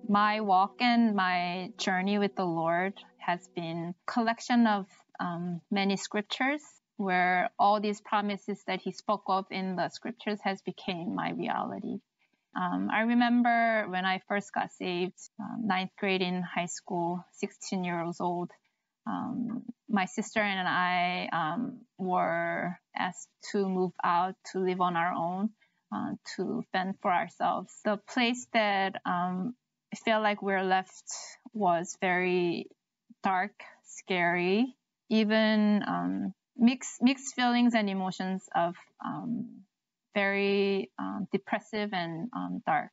My walk and my journey with the Lord has been a collection of many scriptures where all these promises that he spoke of in the scriptures has become my reality. I remember when I first got saved, ninth grade in high school, 16 years old, my sister and I were asked to move out to live on our own, to fend for ourselves. The place that I felt like we were left was very dark, scary, even mixed feelings and emotions of very depressive and dark.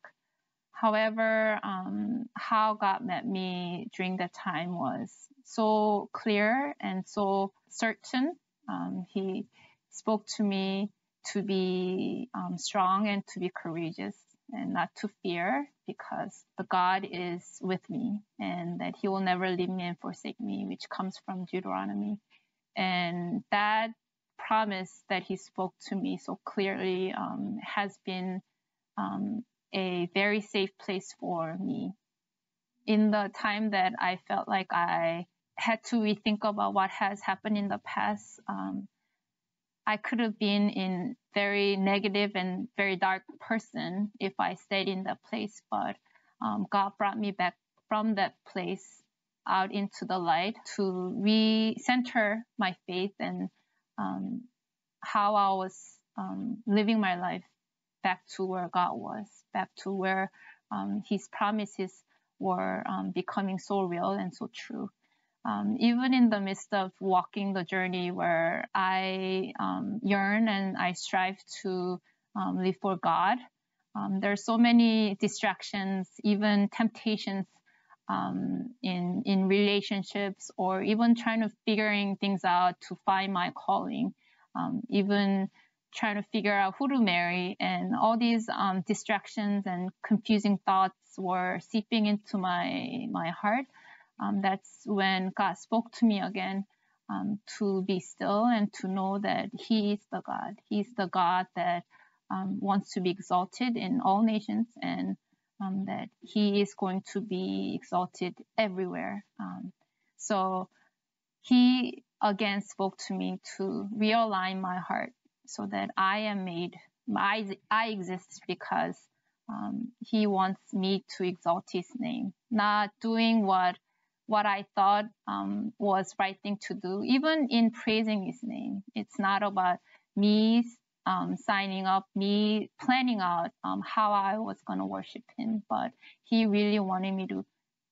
However, how God met me during that time was so clear and so certain. He spoke to me to be strong and to be courageous and not to fear, because the God is with me and that he will never leave me and forsake me, which comes from Deuteronomy. And that promise that he spoke to me so clearly has been a very safe place for me. In the time that I felt like I had to rethink about what has happened in the past, I could have been in very negative and very dark person if I stayed in that place, but God brought me back from that place out into the light to recenter my faith and how I was living my life back to where God was, back to where his promises were becoming so real and so true. Even in the midst of walking the journey where I yearn and I strive to live for God, there are so many distractions, even temptations in relationships, or even trying to figuring things out to find my calling, even trying to figure out who to marry, and all these distractions and confusing thoughts were seeping into my heart. That's when God spoke to me again, to be still and to know that he is the God. He's the God that wants to be exalted in all nations, and that he is going to be exalted everywhere. So he again spoke to me to realign my heart so that I am made, I exist because he wants me to exalt his name, not doing what I thought was right thing to do, even in praising his name. It's not about me signing up, me planning out how I was going to worship him, but he really wanted me to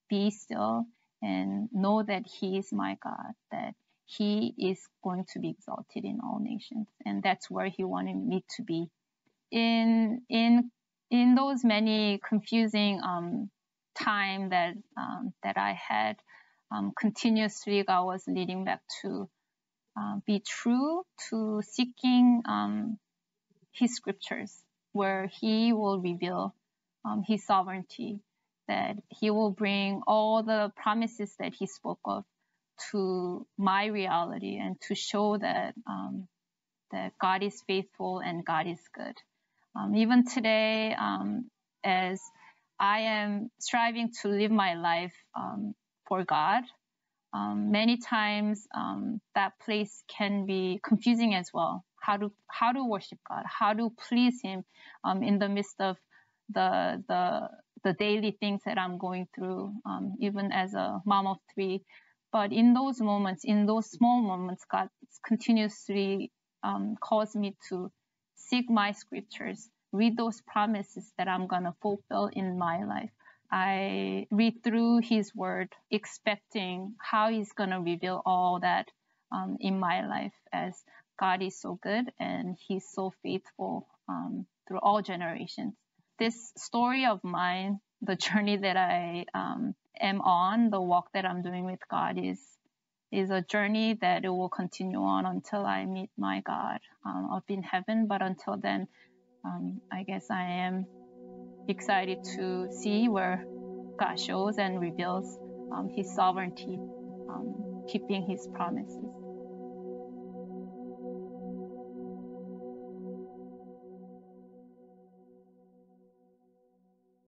be still and know that he is my God, that he is going to be exalted in all nations. And that's where he wanted me to be. In those many confusing time that I had, continuously God was leading back to be true to seeking his scriptures, where he will reveal his sovereignty, that he will bring all the promises that he spoke of to my reality, and to show that that God is faithful and God is good. Even today, as I am striving to live my life for God, many times that place can be confusing as well. How to worship God, how to please him in the midst of the daily things that I'm going through, even as a mom of 3. But in those moments, in those small moments, God continuously calls me to seek my scriptures, read those promises that I'm going to fulfill in my life. I read through his word, expecting how he's going to reveal all that in my life, as God is so good and he's so faithful through all generations. This story of mine, the journey that I am on, the walk that I'm doing with God is a journey that it will continue on until I meet my God up in heaven. But until then, I guess I am excited to see where God shows and reveals his sovereignty, keeping his promises.